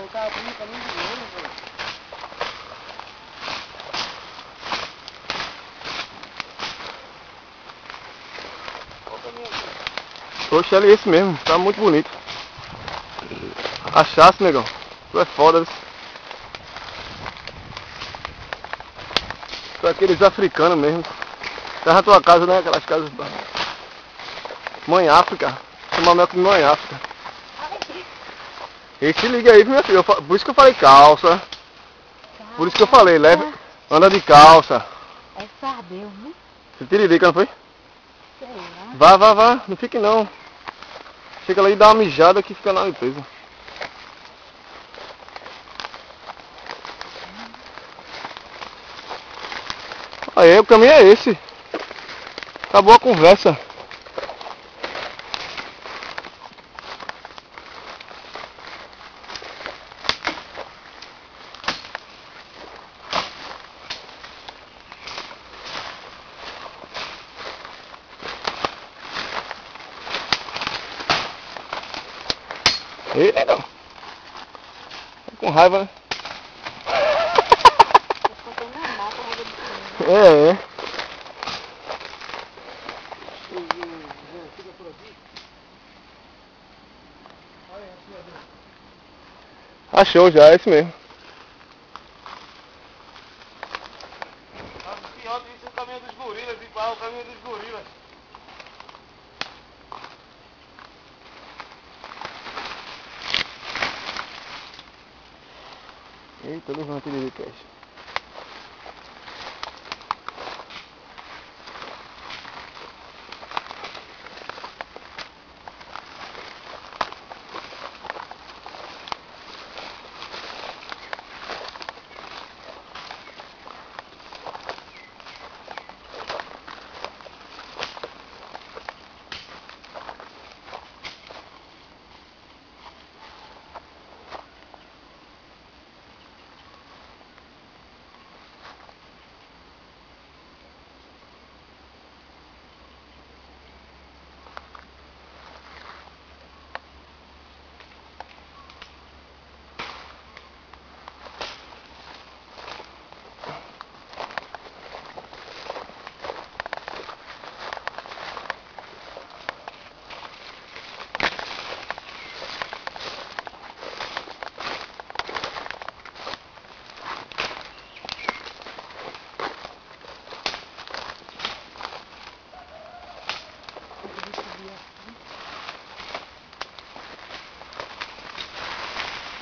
o cara abriu o caminho de novo, velho. Olha o caminho aqui. Oxe, ali é esse mesmo, tá muito bonito. Achasse, negão. Tu é foda, viu? Tu é aqueles africanos mesmo. Tá na tua casa, né? Aquelas casas. Mãe África. Chama mel de Mãe África. E se liga aí, minha filha. Por isso que eu falei calça. Por isso que eu falei, leva. Anda de calça. É sardeu, viu? Você tiririca, não foi? Sei lá. Vá. Não fique não. Chega lá e dá uma mijada que fica na limpeza. Aí, o caminho é esse. Acabou a conversa. Ei, negão. Tá com raiva, né? É. Achou já, é esse mesmo. Pior que isso é o caminho dos gorilas, igual o caminho dos gorilas. Eita, levanta ele de cash.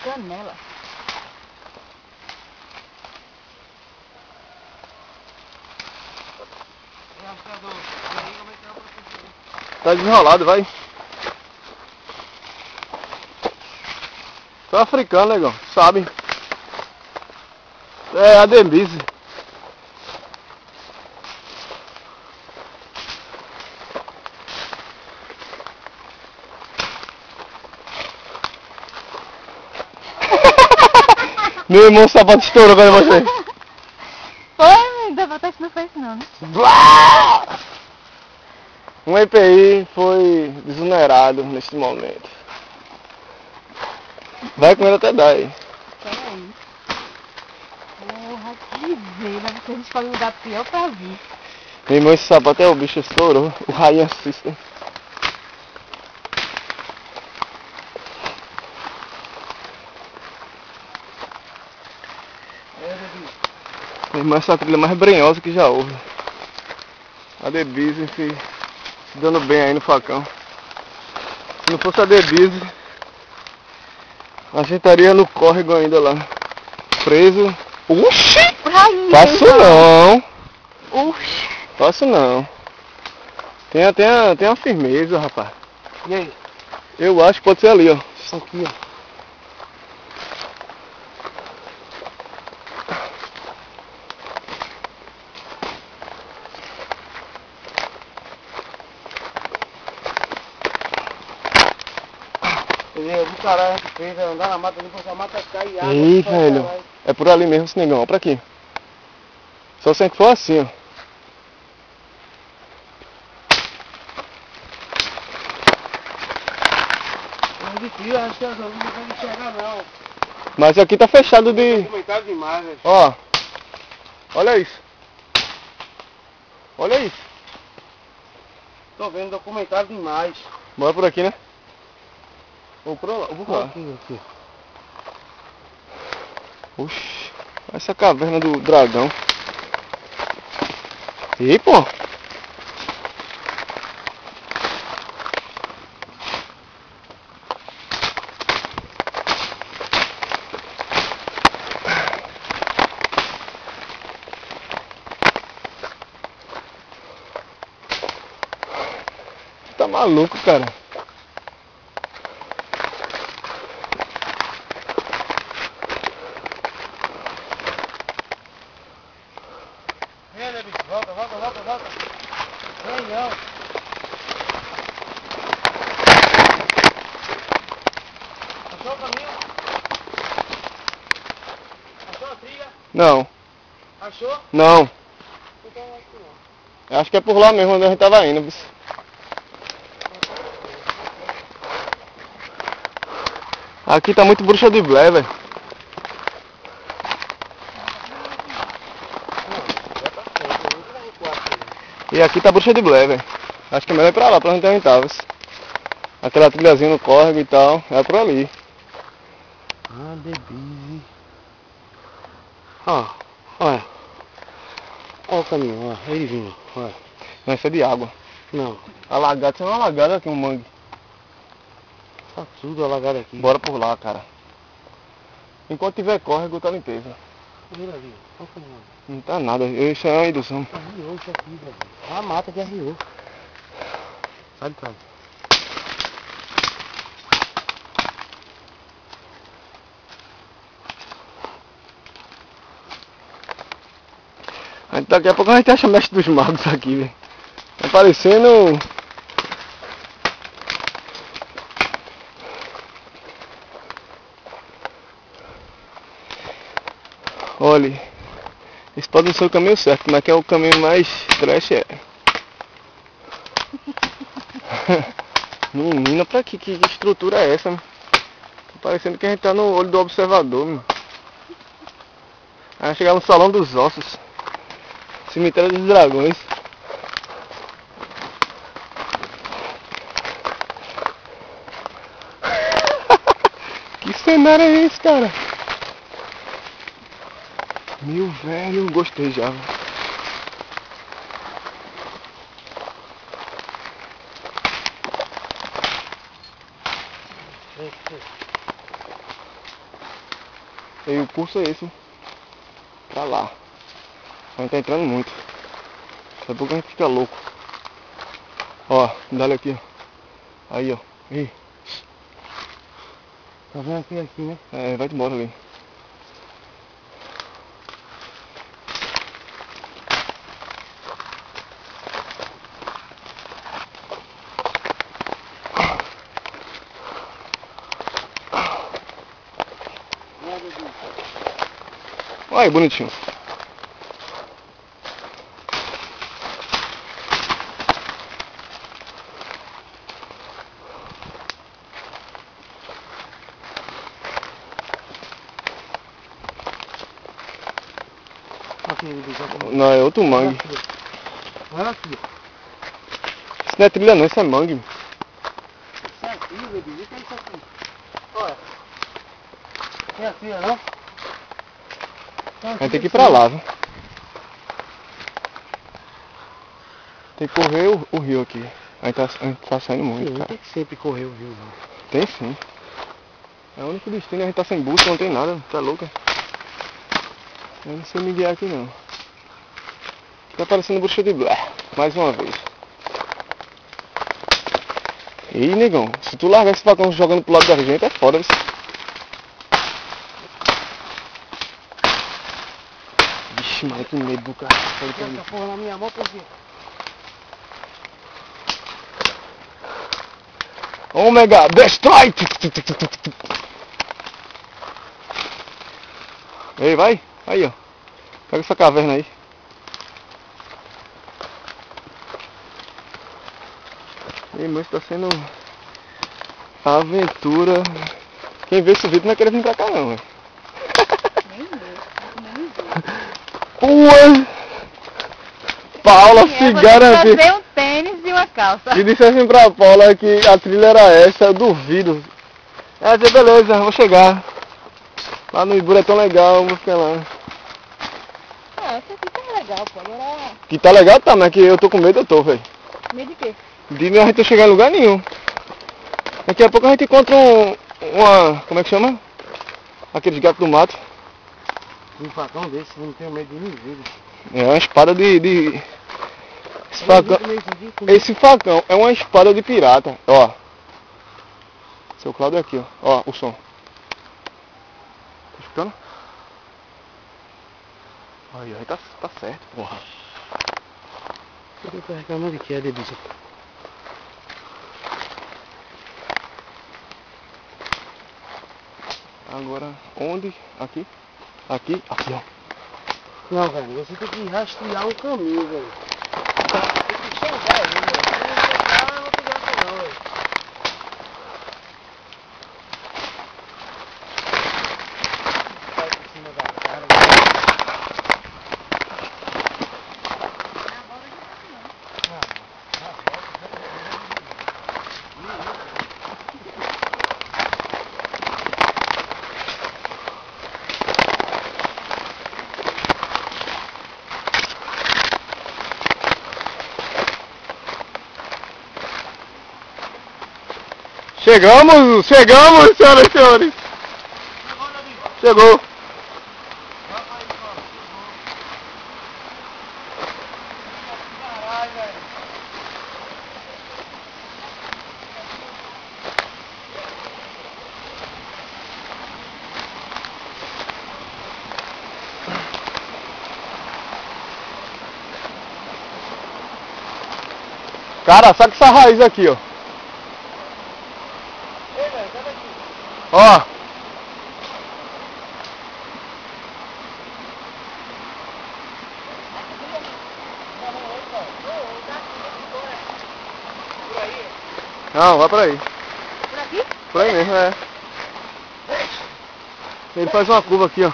Canela. Tá desenrolado, vai. Tu é africano, negão, sabe? É a Denise. Meu irmão, o sapato estourou, velho, você. Foi, da vontade não foi isso não, né? Um EPI foi desonerado neste momento. Vai com ele até dar aí. Peraí. Porra, que vela, você escolhe um lugar pior pra vir. Meu irmão, esse sapato é o bicho estourou. O Ryan System. Meu irmão, essa trilha mais brenhosa que já houve. A The Busy se dando bem aí no facão. Se não fosse a The Busy, a gente estaria no córrego ainda lá. Preso. Oxi! Faço não! Oxi! Faço não. Tenha uma firmeza, rapaz. E aí? Eu acho que pode ser ali, ó. Isso aqui, ó. Eu vi caralho que fez, andar na mata, depois a mata cai e água. Ih, velho. É por ali mesmo esse negão, ó pra aqui. Só se a gente for assim, ó. É de frio, acho que eu não vou enxergar não. Mas aqui tá fechado de... Documentado demais, velho. Ó. Olha isso. Olha isso. Tô vendo documentado demais. Bora por aqui, né? Ou por lá, ou por lá. Aqui. Oxi. Essa caverna do dragão. E pô. Tá maluco, cara. Vem, né, bicho? Volta. Vem, não. Achou o caminho? Achou a trilha? Não, Achou? não. Então não é aqui não. Eu acho que é por lá mesmo onde a gente tava indo. Bicho. Aqui tá muito bruxa de Blair, velho. E aqui tá bruxa de Blair, velho. Acho que é melhor ir pra lá, pra onde a gente tava. Aquela trilhazinha no córrego e tal. É por ali. Ah, Debise. Ó, olha. Olha o caminho, ó. Ele vindo, olha. Não, isso é de água. Não, Alagado, isso é uma alagada aqui, um mangue. tá tudo alagado aqui. Bora por lá, cara. Enquanto tiver córrego, tá limpeza. Olha ali, olha o caminho. Não tá nada, isso é uma indução. Arriou isso aqui, velho. É uma mata que arriou. Sai de trás. Daqui a pouco a gente acha mestre dos magos aqui, velho. Tá parecendo... Olha, esse pode não ser o caminho certo, mas que é o caminho mais trash é. Menina, pra que estrutura é essa? Meu? Tá parecendo que a gente tá no olho do observador, meu. Aí chegar no salão dos ossos. Cemitério dos dragões. Que cenário é esse, cara? Meu velho, gostei já. E o curso é esse. Pra lá. A gente tá entrando muito. Daqui a pouco a gente fica louco. Ó, dá aqui, ó. Aí, ó. Ih. Tá vendo aqui, né? É, vai embora ali. Olha aí, bonitinho. Aqui, aqui. Não, é outro mangue. Olha aqui. Isso não é trilha não, isso é mangue. Isso é aqui, meu Deus. O que é isso aqui? Olha. Tem aqui, não? A gente tem que ir pra lá, viu? Tem que correr o rio aqui. A gente tá saindo muito, Não cara. tem que sempre correr o rio, não. Tem sim. É o único destino, a gente tá sem busca, não tem nada, tá louca? Eu não sei me guiar aqui não. Tá parecendo bruxa de Blair, mais uma vez. Ih, negão, se tu largar esse facão jogando pro lado da gente é foda, viu? Vixe, mano, que medo do cara. Tem essa porra na minha mão por quê? Omega, destrói! Ei, vai. Aí, ó. Pega essa caverna aí. Ei, mas tá sendo aventura. Quem vê esse vídeo não vai querer vir pra cá não, velho. Nem Ué! Paula se garantiu. fazer um tênis e uma calça. Se dissessem pra Paula que a trilha era essa, eu duvido. Ela disse, beleza, vou chegar. Lá no Ibura é tão legal, vou ficar lá. Ah, essa aqui tá legal, pô. Agora... Que tá legal, tá, mas que eu tô com medo, eu tô, velho. Medo de quê? De a gente não chegar em lugar nenhum. Daqui a pouco a gente encontra uma... como é que chama? Aqueles gatos do mato. Um facão desse, não tenho medo de ninguém. É uma espada de... Esse facão é uma espada de pirata, ó. Seu Cláudio é aqui, ó. Ó, o som. Tá escutando? Aí tá certo, porra. Eu tô reclamando de que é de bicho. Agora, onde? Aqui? Aqui? Aqui, ó. Não, velho, você tem que rastrear o caminho, velho. Tem que chegar aí, velho. Se não chegar, eu não tem graça não, velho. Vai por cima da cara, Chegamos, senhoras e senhores. Chegou. caralho, velho. Cara, saca essa raiz aqui, ó. Ei, velho, sai daqui. Ó. Não, vai por aí. Por aqui? Por aí mesmo, é. Ele faz uma curva aqui, ó.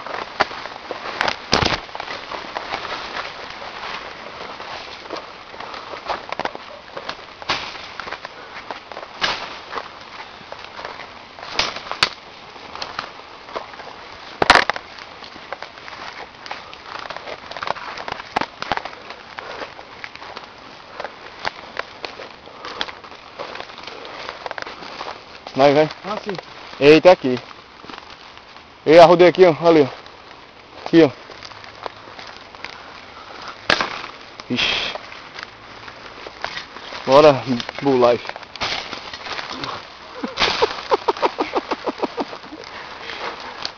Vai. Ah, sim. Eita, aqui. Ei, arrudei aqui, ó. Ali, ó. Aqui, ó. Ixi. Bora, Bull Life.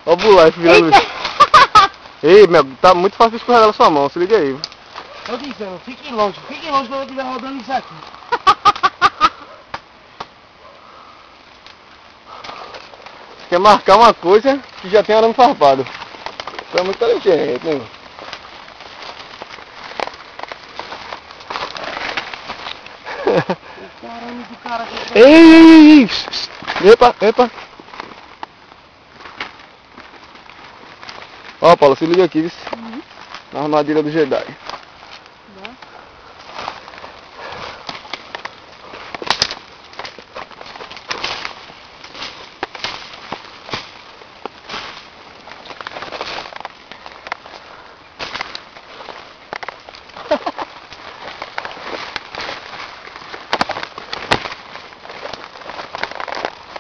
Ó o Bull Life virando. Ei, meu, tá muito fácil de escorregar na sua mão, se liga aí. Eu dizendo, fiquem longe quando eu estiver rodando isso aqui. Quer marcar uma coisa que já tem arame farpado. Você é muito inteligente, né? Caramba, do cara aqui. Ei! Epa! Ó, Paulo, se liga aqui, na armadilha do Jedi.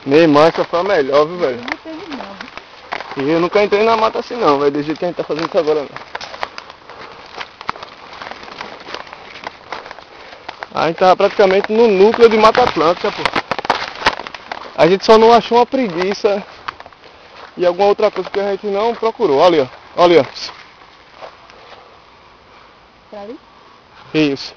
Minha irmã, essa foi a melhor, viu, velho? E eu nunca entrei na mata assim não, velho, do jeito que a gente tá fazendo isso agora não. A gente tava praticamente no núcleo de Mata Atlântica, pô. A gente só não achou uma preguiça e alguma outra coisa que a gente não procurou. Olha ali, ó. Pra ali? Isso.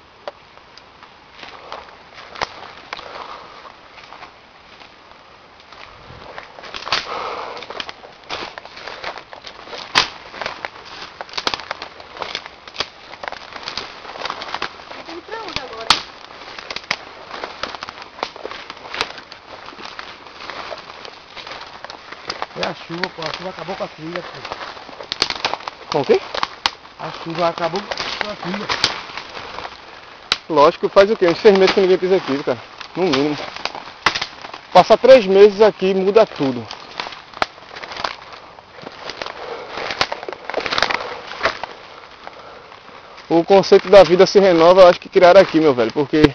Pra onde agora? É a chuva, pô. A chuva acabou com a trilha, pô. Com o quê? Acho que já acabou com a filha. Lógico, faz o quê? Uns 6 meses que ninguém pisa aqui, cara. No mínimo. Passar 3 meses aqui muda tudo. O conceito da vida se renova, eu acho que criaram aqui, meu velho. Porque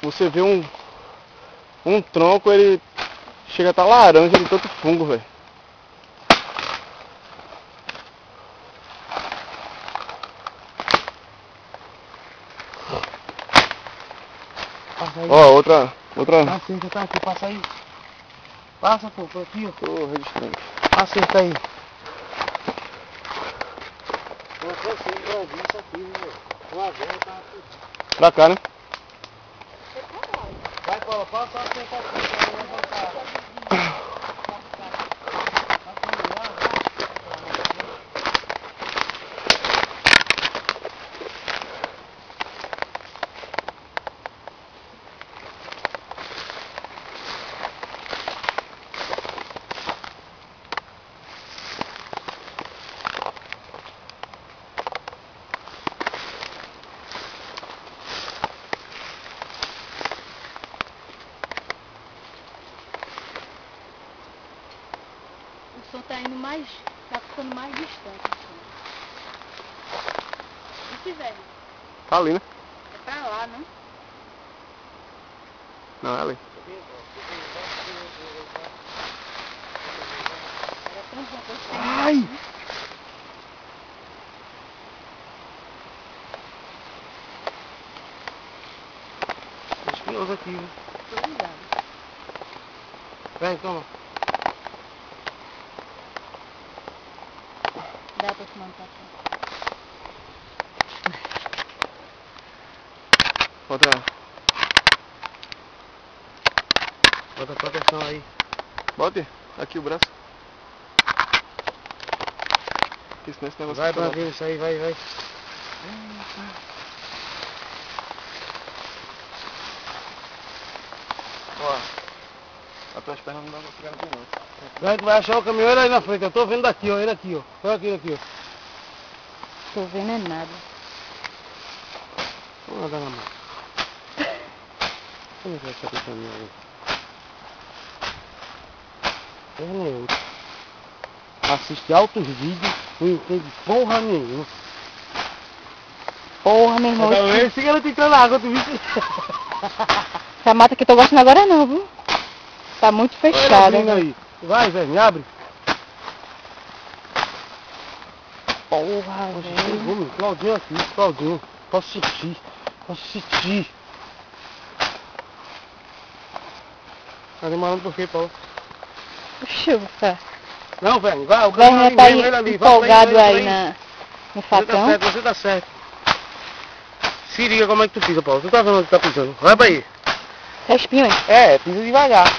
você vê um tronco, ele chega a estar laranja de tanto fungo, velho. Passa aí. Ó, outra. A cerca tá aqui, passa aí. Passa, pô, por aqui, ó. Tô registrando. A cerca aí. Eu cansei de Brasil isso aqui, velho. Uma vez tá aqui. Pra cá, né? Vai, Cola, passa a cerca aqui, pra não levantar. O som tá indo mais, tá ficando mais distante. Assim. E se velho? Tá ali, né? É pra lá, não? Não, é ali. Era tão bom que eu sei. Ai! Tá espinhoso aqui, né? Tô ligado. Vem, toma. Dá pra tomar um café. Bota proteção aí. Bote aqui o braço. Porque senão esse negócio Vai, fica lá. Brasil, isso aí, vai. Ó, as tuas pernas não dá pra pegar aqui não. Vai, tu vai achar o caminhoneiro aí na frente. Eu tô vendo daqui, ó. Ele aqui, ó. Olha aqui, ó. Tô vendo é nada. Vamos andar na mão. Como é que vai ficar com o caminhão aí? Nenhum. Assiste altos vídeos, não entende porra nenhuma. Porra, meu irmão. Esse garoto entrando na água, tu viu? Essa mata que eu tô gostando agora não, viu? Tá muito fechada. Olha aí. Vai, velho, me abre. Porra, velho. Vamos, Claudinho aqui, Claudinho. Posso sentir. Tá demorando por quê, Paulo? Chupa. Não, velho, vai, o O Werner tá ele ali, empolgado vai, aí no facão. Você tá certo. Se liga como é que tu pisa, Paulo. Tu tá vendo onde tu tá pisando. Vai pra aí. É espinho, hein? É, pisa devagar.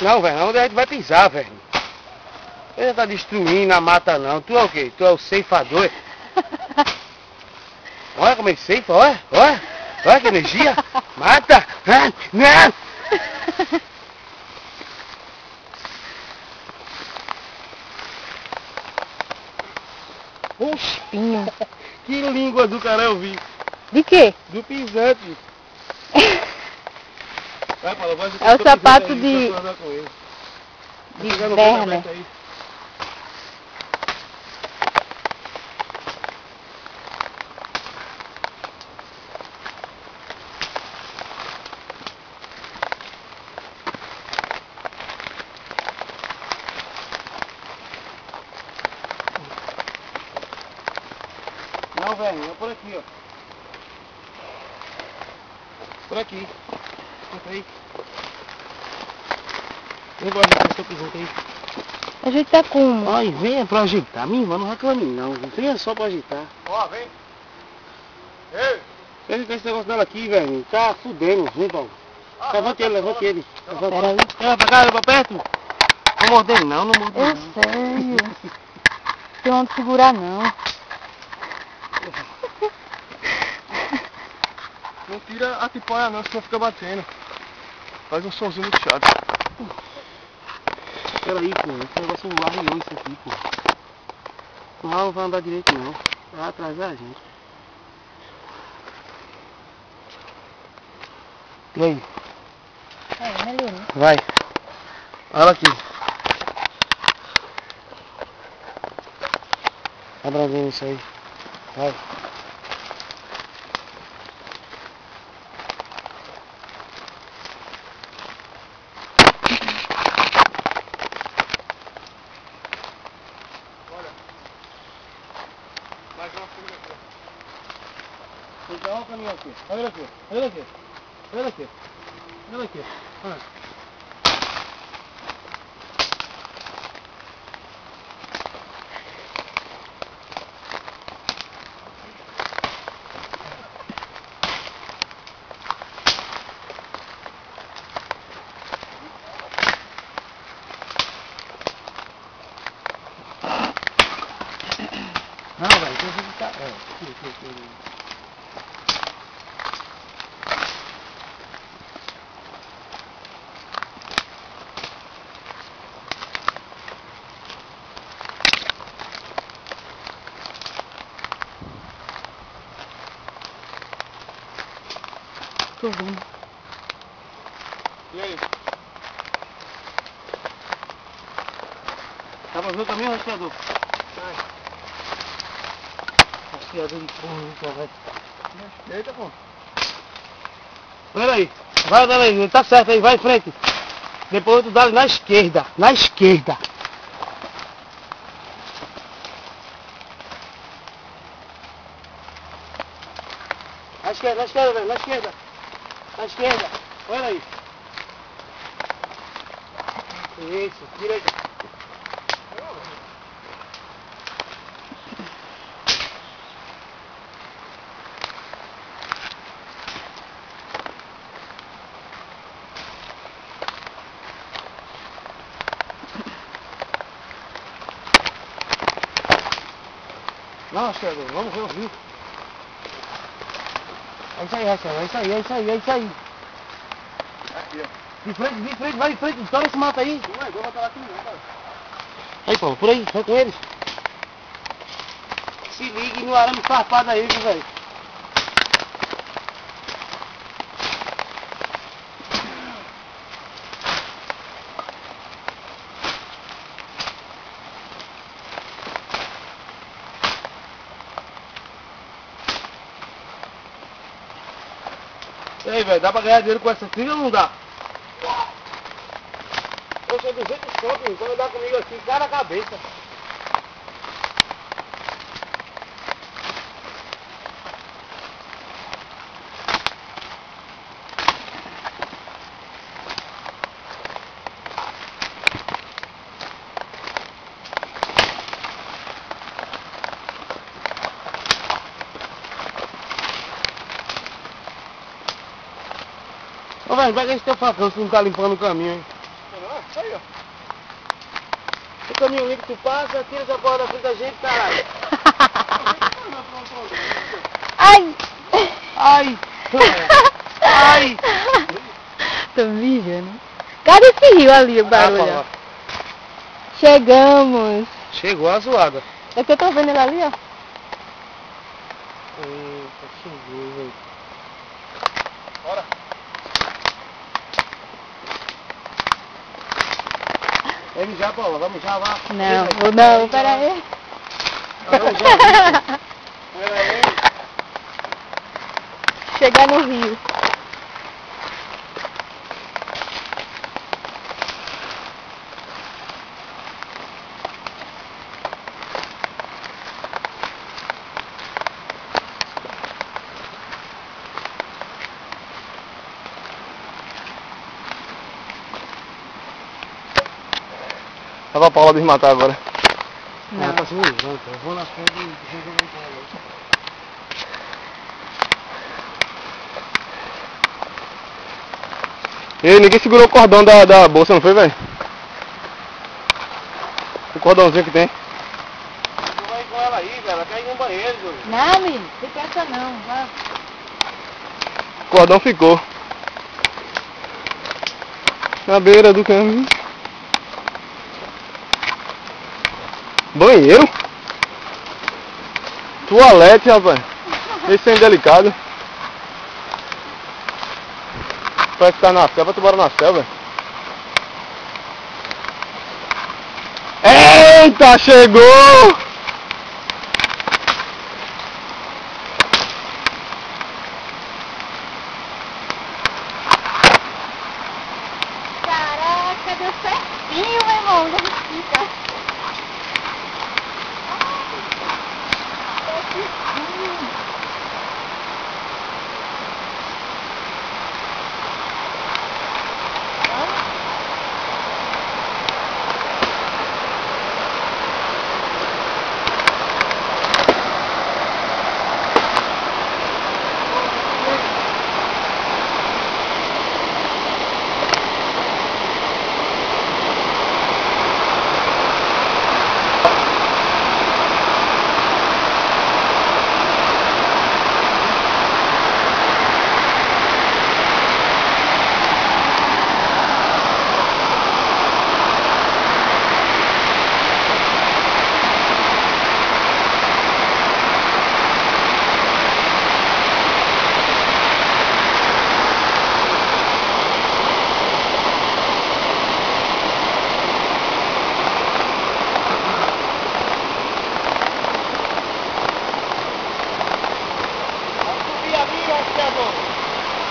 Não, velho, onde a gente vai pisar, velho? Ele tá destruindo a mata, não. Tu é o quê? Tu é o ceifador? Olha como ele ceifa, olha que energia. Mata! Ah, não! Espinho. Que língua do cara eu vi. De quê? Do pisante. Vai, Paulo, vai, É o sapato de Werner. Werner. Não, velho, é por aqui, ó. Por aqui. Entra aí. Eu gosto de pessoa pisante aí. A gente tá como? Ai, venha pra agitar. Minha irmã, não reclame não. Venha só pra agitar. Ó, vem. Ei! Esse negócio dela aqui, velho. Tá fudendo. Vem, Paulo. Levante ele. Levante. Peraí. Vai pra cá, vai pra perto. Não morde ele não morde ele Eu não. sei. Tem onde segurar não. Não tira a tipóia não, senão fica batendo. Faz um sonzinho muito chato. Peraí, pô, esse negócio arriou isso aqui, pô. Não vai andar direito não. Vai atrasar a gente. E aí? É, melhorou. Vai. Olha aqui. Abraçando isso aí. Vai. Mais uma figura aqui. Então, olha o caminhão aqui. Olha aqui. Olha aqui. Olha aqui. Olha aqui. Olha. Não, velho, tem que ficar. Tô vendo. E aí? Dá pra ver o caminhão, rastreador? Rastreador de porra, vai. Eita, pô. Olha aí. Vai, aí, tá certo aí, vai em frente. Depois tu dá na esquerda. Na esquerda. Velho, na esquerda. Na esquerda. Olha aí. Isso, direita. Não, Rastreador, vamos ver o rio. É isso aí, Rastreador, é isso aí, é isso aí, é isso aí. Aqui, ó. De frente, vai em frente, estoura esse mato aí. Não é igual botar lá aqui não, cara. Aí, Paulo, por aí, vai com eles. Se ligue no arame farpado aí, viu, velho. E aí, velho, dá pra ganhar dinheiro com essa trilha ou não dá? Eu sou 200 conto, então vai dar comigo aqui, cara a cabeça. Ô, velho, pega esse teu facão se não tá limpando o caminho, hein? Isso aí, ó. O caminho limpo, tu passa, tira essa porra da frente da gente, caralho. Ai! Ai! Ai! Tô mijando. Cadê esse rio ali, o barulho? Chegamos. Chegou a zoada. É que eu tô vendo ele ali, ó. Eita, chegou, velho. Bora. Vai mijar, Paula, vai mijar, vá. Não, pera aí. Pera aí. Chegar no rio. Tava a Paula desmatar agora. Não, tá se mijando, eu vou na frente e Ei, ninguém segurou o cordão da bolsa, não foi, velho? O cordãozinho que tem. Tu vai com ela aí, velho, ela quer ir no banheiro, Júlio. Não, menino, fica essa não. Vai. cordão ficou na beira do caminho. Banheiro? Toalete, rapaz. Esse é indelicado. Parece que tá na selva, tu bora na selva. Eita, chegou! Caraca, deu certinho, meu irmão. Onde a gente fica?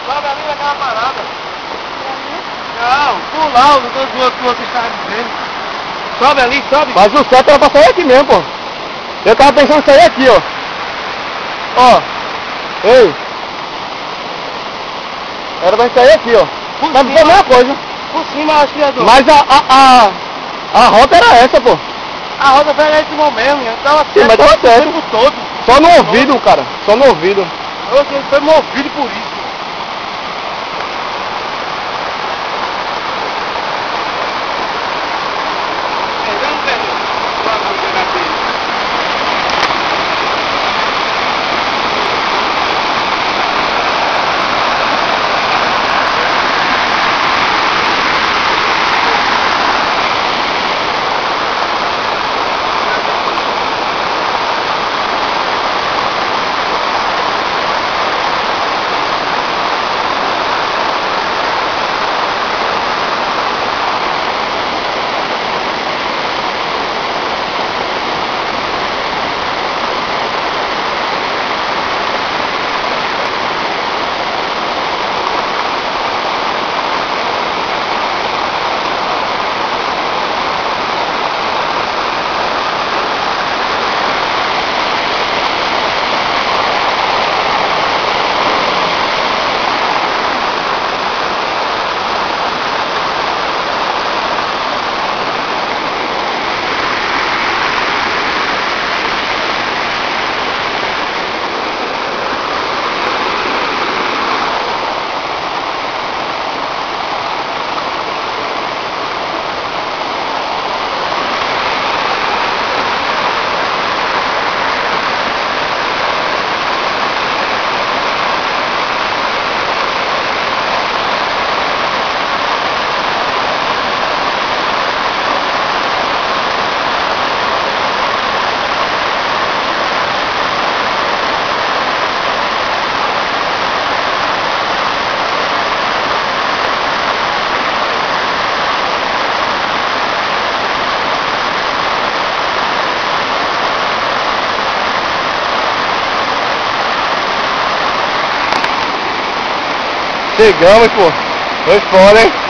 Sobe ali naquela parada. Não, pular os outros que você estava dizendo. Sobe ali, sobe. Mas o certo era pra sair aqui mesmo, pô. Eu tava pensando em sair aqui, ó. Ó. Ei. Era pra sair aqui, ó. Mas não foi a mesma coisa. Por cima, aspirador. Mas a rota era essa, pô. A roda velha é esse mesmo, eu tava Sim, mas tava o certo. tempo todo. Só no ouvido, cara. Só no ouvido. Hoje foi movido por isso. Chegamos, pô. Foi foda, hein?